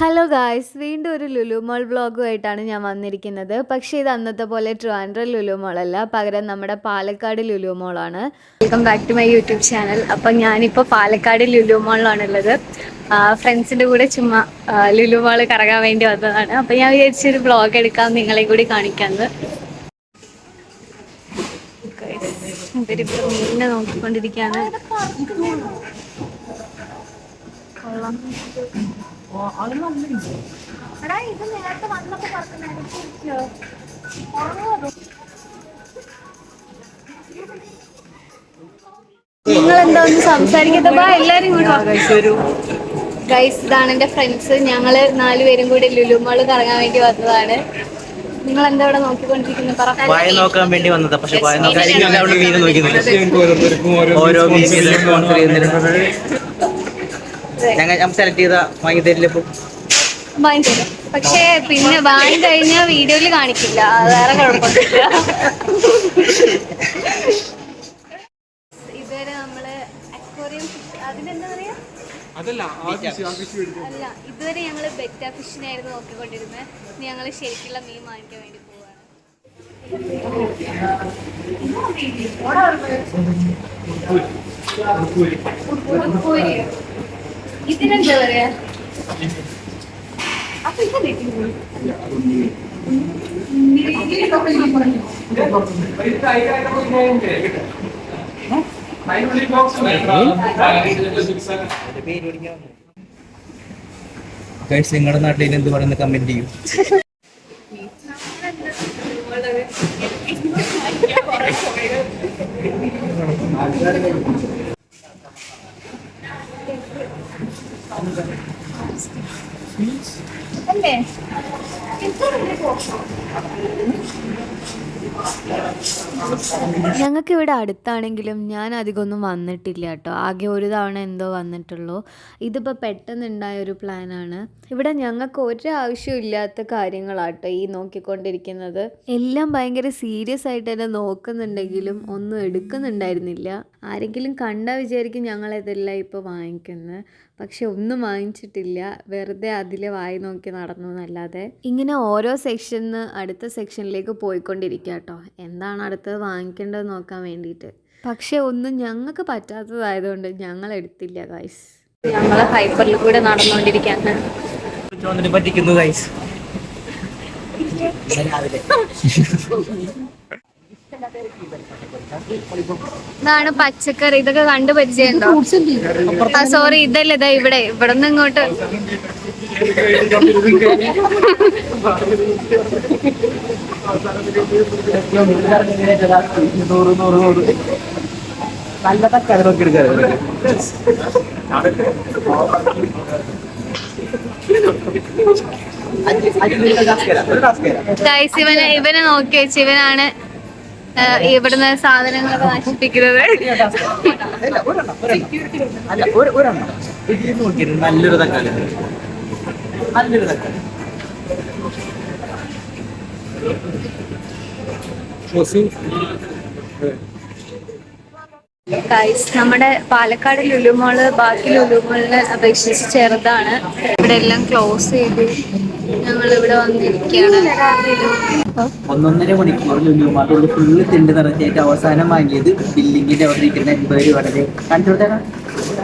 Hello guys, വീണ്ടും ഒരു ലുലു മോൾ വ്ളോഗുമായിട്ടാണ് ഞാൻ വന്നിരിക്കുന്നത്. പക്ഷേ ഇത് അന്നത്തെ പോലെ ട്രിവാൻഡ്രം ലുലു മോളല്ല, പകരം നമ്മുടെ പാലക്കാട് ലുലു മോളാണ്. Welcome back to my YouTube channel. അപ്പം ഞാനിപ്പോൾ പാലക്കാട് ലുലു മോളിലാണുള്ളത്. ഫ്രണ്ട്സിൻ്റെ കൂടെ ചുമ്മാ ലുലു മോൾ കറങ്ങാൻ വേണ്ടി വന്നതാണ്. അപ്പം ഞാൻ വിചാരിച്ചൊരു വ്ളോഗ് എടുക്കാം, നിങ്ങളെ കൂടി കാണിക്കാമെന്ന്. ഇവരിപ്പോൾ മീനിനെ നോക്കിക്കൊണ്ടിരിക്കുകയാണ്. നിങ്ങൾ എന്താ ഒന്ന് സംസാരിക്കത്തപ്പ എല്ലാരും ഗൈസ്, ഇതാണ് എന്റെ ഫ്രണ്ട്സ്. ഞങ്ങള് 4 പേരും കൂടി ലുലു മാൾ കറങ്ങാൻ വേണ്ടി വന്നതാണ്. നിങ്ങൾ എന്താ ഇവിടെ നോക്കിക്കൊണ്ടിരിക്കുന്നത്? നോക്കാൻ വേണ്ടി വന്നത്, പക്ഷെ ഞങ്ങൾ സെലക്ട് ചെയ്ത വാങ്ങി തരില്ല. വാങ്ങിത്തരും, പക്ഷേ പിന്നെ വാങ്ങി കഴിഞ്ഞാൽ വീഡിയോയിൽ കാണിക്കില്ല, വേറെ കുഴപ്പമൊന്നുമില്ല. ഇതുവരെ നമ്മള് അക്വേറിയം ഫിഷ്, അതിനെന്താ പറയാ, അല്ല, ഇതുവരെ ഞങ്ങള് ബെറ്റ ഫിഷിനായിരുന്നു നോക്കിക്കൊണ്ടിരുന്നത്. ഇനി ഞങ്ങള് ശരിക്കുള്ള മീൻ വാങ്ങിക്കാൻ വേണ്ടി പോവാണ്. ഇതിനെന്താ പറയാ? അപ്പൊ നിങ്ങളുടെ നാട്ടിൽ എന്ത് പറയുന്ന കമന്റ് ചെയ്യും. അല്ലേ, ഞങ്ങൾക്ക് ഇവിടെ അടുത്താണെങ്കിലും ഞാൻ അധികമൊന്നും വന്നിട്ടില്ല കേട്ടോ. ആകെ ഒരു തവണ എന്തോ വന്നിട്ടുള്ളൂ. ഇതിപ്പോൾ പെട്ടെന്നുണ്ടായ ഒരു പ്ലാനാണ്. ഇവിടെ ഞങ്ങൾക്ക് ഒരാവശ്യവും ഇല്ലാത്ത കാര്യങ്ങളാട്ടോ ഈ നോക്കിക്കൊണ്ടിരിക്കുന്നത്. എല്ലാം ഭയങ്കര സീരിയസ് ആയിട്ട് തന്നെ നോക്കുന്നുണ്ടെങ്കിലും ഒന്നും എടുക്കുന്നുണ്ടായിരുന്നില്ല. ആരെങ്കിലും കണ്ടാൽ വിചാരിക്കും ഞങ്ങളിതെല്ലാം ഇപ്പോൾ വാങ്ങിക്കുന്നത്. പക്ഷെ ഒന്നും വാങ്ങിച്ചിട്ടില്ല, വെറുതെ അതിലെ വായി നോക്കി നടന്നു എന്നല്ലാതെ. ഇങ്ങനെ ഓരോ സെക്ഷനിൽ നിന്ന് അടുത്ത സെക്ഷനിലേക്ക് പോയിക്കൊണ്ടിരിക്കുക കേട്ടോ, എന്താണ് അടുത്തത് വാങ്ങിക്കേണ്ടത് നോക്കാൻ വേണ്ടിയിട്ട്. പക്ഷെ ഒന്നും ഞങ്ങൾക്ക് പറ്റാത്തതായതുകൊണ്ട് ഞങ്ങൾ എടുത്തില്ല ഗൈസ്. ഞങ്ങൾ ഹൈപ്പറിൽ കൂടെ നടന്നുകൊണ്ടിരിക്കുകയാണ്. പറ്റിക്കുന്നു ഗൈസ്. ഇതാണ് പച്ചക്കറി, ഇതൊക്കെ കണ്ടു പരിചയമുണ്ടോ? സോറി, ഇതല്ല, ഇതാ ഇവിടെ നിന്ന് ഇങ്ങോട്ട്. നല്ല തക്കാളി നോക്കി എടുക്കാറ്. ഇവനെ നോക്കി വെച്ച് ഇവനാണ് ഇവിടുന്ന് സാധനങ്ങളൊക്കെ നശിപ്പിക്കുന്നത്. നല്ലൊരു തക്കാളി, നല്ലൊരു തക്കാളി. നമ്മുടെ പാലക്കാട് ലുലു മോള് ബാക്കി ലുലു മോളിനെ അപേക്ഷിച്ച് ചെറുതാണ്. ഇവിടെ എല്ലാം ക്ലോസ് ചെയ്ത് ഞങ്ങൾ ഇവിടെ വന്നിരിക്കുകയാണ്. 1.5 മണിക്കൂർ ലുലു മാളുള്ള ഫുള്ള് തിണ്ട് നിറച്ചായിട്ട് അവസാനം വാങ്ങിയത് ബില്ലിങ്ങിന്റെ അവിടെ ഇരിക്കുന്ന 80 രൂപയുടെ കണ്ടുകൊടുത്തേക്കാം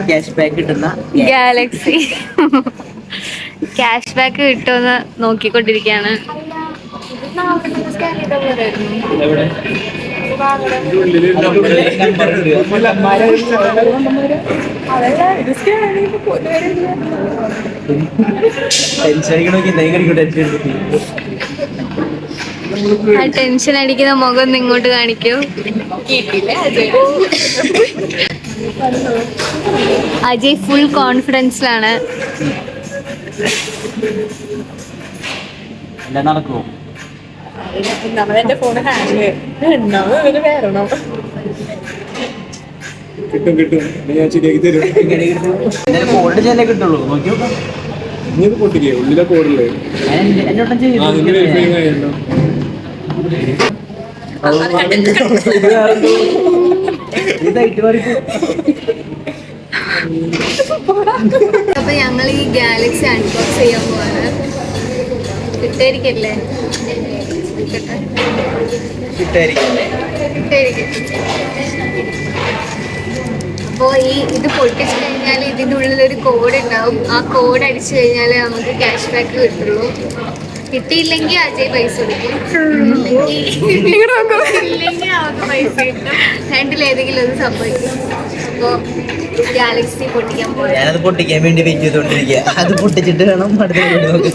ക്യാഷ് ബാക്ക് കിട്ടുന്ന ഗാലക്സി. ക്യാഷ് ബാക്ക് കിട്ടുമെന്ന് നോക്കിക്കൊണ്ടിരിക്കുകയാണ്. ആ ടെൻഷൻ അടിക്കുന്ന മുഖം ഒന്ന് ഇങ്ങോട്ട് കാണിക്കൂ. അജയ് ഫുൾ കോൺഫിഡൻസിലാണ്. നടക്കുമോ? നമ്മളെന്റെ ഫോണ് ഹാങ് വരണം. കിട്ടും ഞാൻ ശരിയാക്കി തരും. കോഡ് ചെല്ലേ കിട്ടുള്ളൂ. നോക്കി നീ പൊട്ടിക്കേ ഉള്ളിലെ കോഡല്ലേ ഇതായിട്ട് അപ്പൊ ഞങ്ങൾ ഈ ഗാലക്സി അൺബോക്സ് ചെയ്യാൻ പോവാണ്. കിട്ടായിരിക്കല്ലേ? അപ്പോൾ ഇത് പൊട്ടിച്ചു കഴിഞ്ഞാൽ ഇതിൻ്റെ ഉള്ളിലൊരു കോഡ് ഉണ്ടാവും. ആ കോഡ് അടിച്ചു കഴിഞ്ഞാൽ നമുക്ക് ക്യാഷ് ബാക്ക് കിട്ടുള്ളൂ. കിട്ടിയില്ലെങ്കിൽ അജയ് പൈസ കൊടുക്കും, ഇല്ലെങ്കിൽ അവർക്ക് പൈസ കിട്ടും. രണ്ടിലേതെങ്കിലും ഒന്ന് സംഭവിക്കും. അപ്പോൾ ഗാലക്സി പൊട്ടിക്കാൻ പോയി. ഞാനത് പൊട്ടിക്കാൻ വേണ്ടി വെയിറ്റ് ചെയ്തോണ്ടിരിക്കുക. അത് പൊട്ടിച്ചിട്ട് വേണം അടുത്ത നോക്ക്.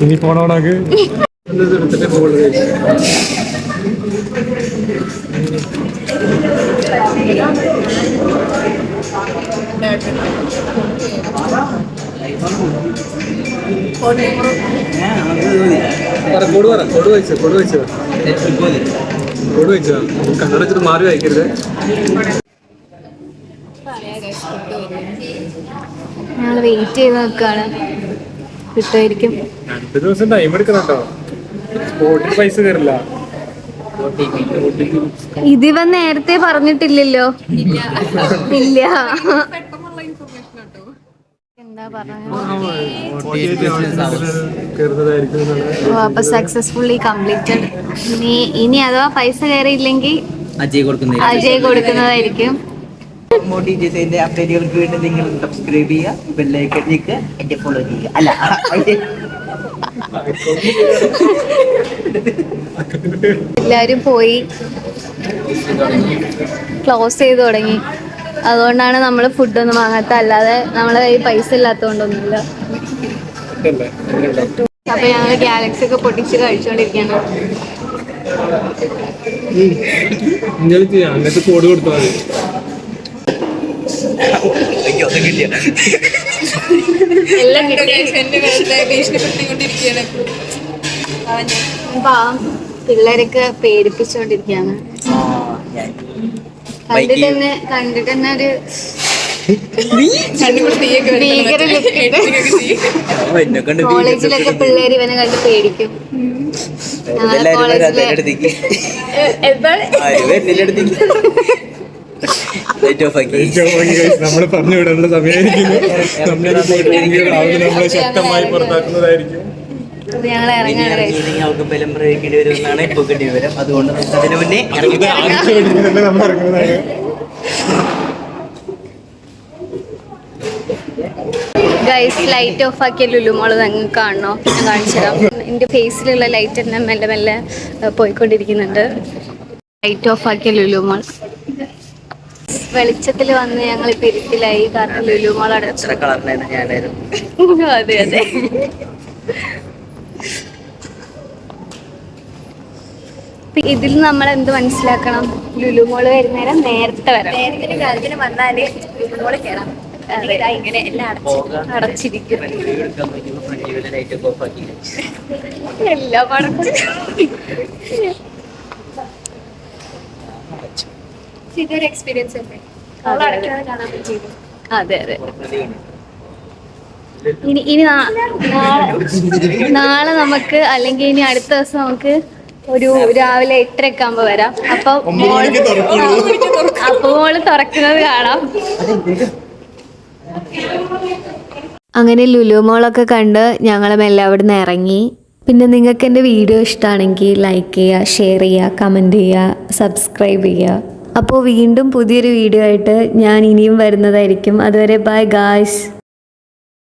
ഇനി പോണോണാക്ക് കണ്ണട വെച്ചിട്ട് മാറി വായിക്കരുത്. ഞങ്ങൾ വെയിറ്റ് ചെയ്ത് നോക്കുകയാണ്, കിട്ടുമായിരിക്കും. 2 ദിവസം ടൈം എടുക്കണം കേട്ടോ. സ്പോട്ടിൽ പൈസ കയറില്ല. ഇതിവ നേരത്തെ പറഞ്ഞിട്ടില്ലല്ലോ. ഇല്ല. എന്താ പറഞ്ഞത്? അപ്പൊ സക്സസ്ഫുള്ളി കംപ്ലീറ്റഡ്. ഇനി അഥവാ പൈസ കയറിയില്ലെങ്കിൽ അജയ് കൊടുക്കുന്നതായിരിക്കും. അപ്ഡേറ്റുകൾക്ക് വേണ്ടി നിങ്ങൾ സബ്സ്ക്രൈബ് ചെയ്യുക, ബെല്ലൈക്കൺ ഞെക്കുക, എന്നെ ഫോളോ ചെയ്യുക. അല്ല, എല്ലാരും പോയി ക്ലോസ് ചെയ്ത് തുടങ്ങി. അതുകൊണ്ടാണ് നമ്മൾ ഫുഡൊന്നും വാങ്ങാത്ത. അല്ലാതെ നമ്മളെ കയ്യിൽ പൈസ ഇല്ലാത്തതുകൊണ്ടൊന്നുമില്ല. അപ്പൊ ഞങ്ങൾ ഗാലക്സി ഒക്കെ പൊട്ടിച്ച് കഴിച്ചോണ്ടിരിക്കാണ്. അങ്ങനത്തെ കോഡ് കൊടുത്താൽ മതി. എല്ലാം പിള്ളേരൊക്കെ പേടിപ്പിച്ചോണ്ടിരിക്കാണ്. കണ്ടിട്ട് തന്നെ ഒരു കോളേജിലൊക്കെ പിള്ളേര് ഇവനെ കണ്ട് പേടിക്കും. ഞങ്ങളെ കോളേജിലെ നമ്മള് പറഞ്ഞു വിടാനുള്ള സമയമായിരിക്കുന്നു. നമ്മളെ ശക്തമായി പുറത്താക്കുന്നതായിരിക്കും. ഞങ്ങൾ ഇറങ്ങാറ്. അവർക്ക് ബലം പ്രയോഗിക്കേണ്ടി വരുമെന്നാണ് ഇപ്പൊ കിട്ടിയ വിവരം. അതുകൊണ്ട് അതിന് മുന്നേ നമ്മൾ ഇറങ്ങുന്നതാണ്. ഗൈസ്, ലൈറ്റ് ഓഫ് ആക്കിയ ലുലുമോള് നിങ്ങൾക്ക് കാണണോ? ഞാൻ കാണിച്ചു തരാം. എൻ്റെ ഫേസിലുള്ള ലൈറ്റ് തന്നെ മെല്ലെ മെല്ലെ പോയിക്കൊണ്ടിരിക്കുന്നുണ്ട്. ലൈറ്റ് ഓഫ് ആക്കിയ ലുലുമോൾ. വെളിച്ചത്തിൽ വന്ന് ഞങ്ങളിപ്പോൾ ഇരുട്ടിലായി. കാരണം ലുലുമോൾ അടച്ചു. അതെ അതെ. ഇതിൽ നമ്മൾ എന്ത് മനസ്സിലാക്കണം? ലുലുമോള് വരുന്നേരം നേരത്തെ വരാം. നേരത്തിന് വന്നാല് ലുലുമോള് കയറാം. ഇങ്ങനെ എല്ലാം അടച്ചിരിക്കും. എല്ലാം അടച്ച്. ഇതൊരു എക്സ്പീരിയൻസ് അല്ലേ? അതെ അതെ. ഇനി നാളെ നമുക്ക്, അല്ലെങ്കിൽ ഇനി അടുത്ത ദിവസം നമുക്ക് ഒരു രാവിലെ 8:30 ആകുമ്പോ വരാം. അപ്പൊ മോള് തുറക്കുന്നത് കാണാം. അങ്ങനെ ലുലുമോളൊക്കെ കണ്ട് ഞങ്ങളും എല്ലാവിടുന്ന് ഇറങ്ങി. പിന്നെ നിങ്ങൾക്ക് എൻ്റെ വീഡിയോ ഇഷ്ടമാണെങ്കിൽ ലൈക്ക് ചെയ്യുക, ഷെയർ ചെയ്യുക, കമൻറ്റ് ചെയ്യുക, സബ്സ്ക്രൈബ് ചെയ്യുക. അപ്പോൾ വീണ്ടും പുതിയൊരു വീഡിയോ ആയിട്ട് ഞാൻ ഇനിയും വരുന്നതായിരിക്കും. അതുവരെ ബൈ ഗായ്സ്.